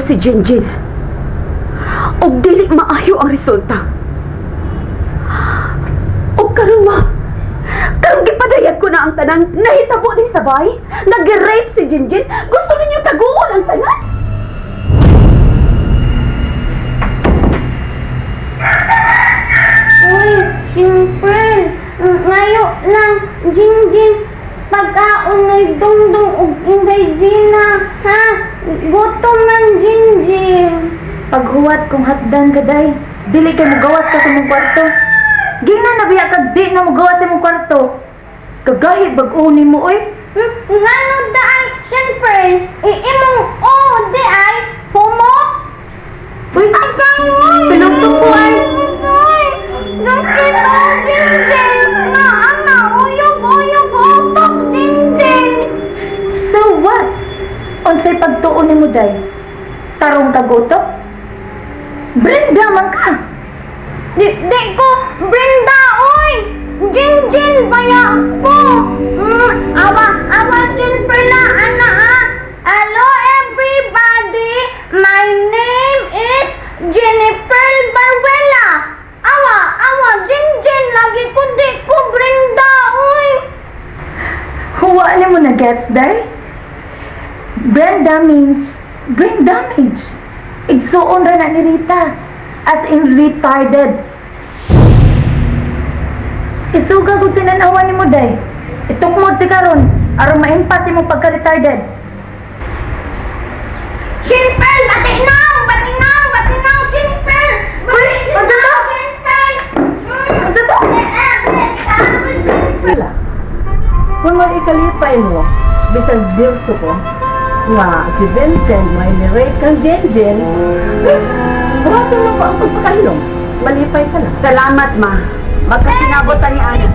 si Jinjin. Og dili maayo ang resulta. Og karon ma, karong gipadayag ko na ang tanan, nahitabo din sa bahay, nag-rape si Jinjin. Gusto ninyo taguon ang tanan? Uy, simple. Ngayon lang, Jinjin. Pagkaon ngay dungdung ug ingay Gina, ha? Gutom man, Jinjin. Paghuwat kong hatdan ka, day. Dili kay mugawas ka sa mong kwarto. Gina nabiya kag di na mugawas sa mong kwarto. Kagahit bag-uni mo, oy. Ngano daay, simple. Imong di ay, homo? Uy, pilusok ko ay. Nakita, Jinjin. Nga, ana, uyog-uyog, utok, Jinjin. So what? Unsay pagtuon ni mo, day? Tarong kagutok? Brenda man ka. Di ko, Brenda, oy! Jinjin, baya ko! Awa, simple na, ana, ha? Hello, everybody! My name is Jennifer Baruela! Awa, Jinjin, lagi ko di ko, Brenda, oy! Huwa ni mo na gets, day? Brenda means brain damage. Igsuon ra na ni Rita. As in retarded. Isuga ko tinanawan ni mo, day. Itukmod ti karon aron maimpas mo pagka-retarded. Simple, batinaw, simple! Uy, unsa to? Simple! Unsa to? Wala. Kung may ikalipay mo, bisag dirto ko, nga si Vincent may nirape kang Jinjin, grabe mo pa ang pagpakahilom. Malipay ka na. Salamat, ma. Magkasinabotan ni Ana.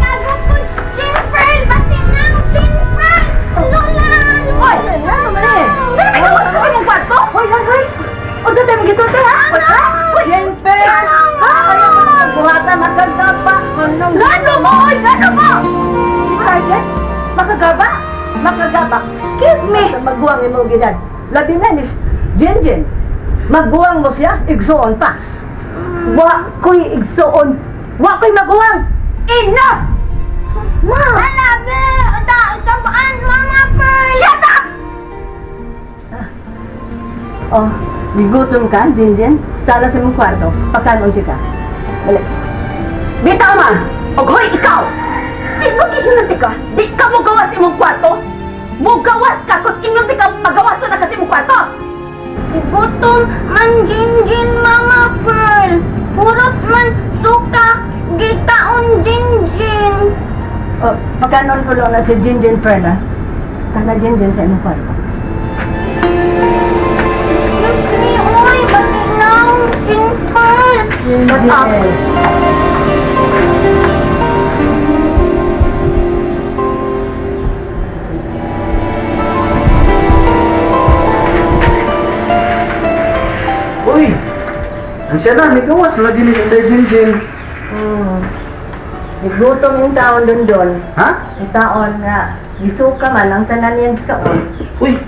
Simple, batinaw, simple! Lola! Hoy! Ano man eh? Ay, gawas ka sa mong kwarto? Hoy! O sa tayo mag-isulti, ha? Hoy! Jinjin! Ha? Ayaw mo na magbuhatan, magagaba. Lano mo! Hoy! Lano mo! Target? Makagaba? Excuse me! Magbuwang yung mga ginan. Labi na ni Jinjin. Magbuwang mo siya, igsuon pa. Wa ko'y igsuon. Wa ko'y magbuwang. Enough! Ma! Alabe! Sabaan, Mama Pearl! Shut up! Oh, gigutom ka, Jinjin? Sala sa mong kwarto. Pagkanon siya ka. Balik. Bitaw, ma! O hoy, ikaw! Di mo kisinunti ka? Di ka mo gawas imong kwarto? Mo gawas ka kung inyong di ka magawas na kasi mong kwarto! Gutom man, Jinjin, Mama Pearl! Purot man, suka, gitaon, Jinjin! Oh, pagkanon ko lang na si Jinjin Ferna. Kana Jinjin sa imong kwarto. Ni, oy, batinaw, simple! Shut up! Uy! Ang siya na, may gawas. Wala din yung Jinjin. Naglutom yung taon doon. Ha? Yung taon na gisuka man ang tanan niyang kaon. Uy!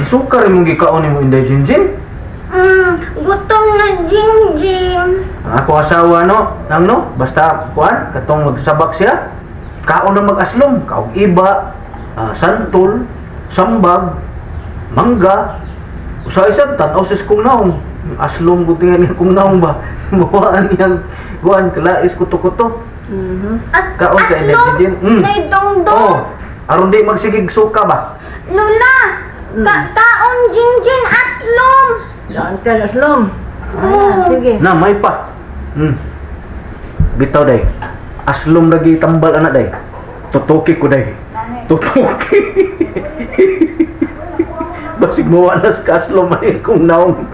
Isuka rin mong gikaon mo Inday Jinjin. Gutom na, Jinjin! Ako asawa no, nang no, basta kuan, katong magsabak siya. Kaon na mag-aslom, kaog iba, santol, sambag, mangga. Usa-isa, tanaw sa kong naong. Aslom ko tingnan niya kong naong ba. Mawaan niyang kuan, kalais kuto-kuto. Kaon ka Inday Jinjin. Nay dongdong! Oh, aron di magsigig suka ba? Lola! Kaon, Jinjin, aslom! Daan ka, Aslom. Sige. Na, may pa. Bitaw day. Aslom lagi tambal anak day. Tutuki ko day. Tutuki. Basig mo wanas ka aslom ay kung naong.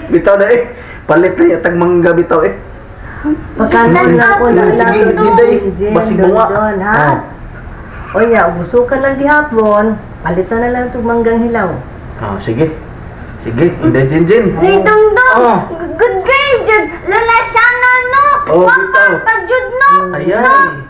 Bitaw day. Palit na yatag mangga bitaw eh. Pagkanon na ako na Sige, day. Basig mo nga. O ya, ubuso ka lang gihapon. Palitan na lang itong manggang hilaw. Sige. Sige, Inday Jinjin. Nay dongdong! Good girl, Jud! Lola siya na, no! Oh, Waka bitaw. pa, Jud, no! Ayan.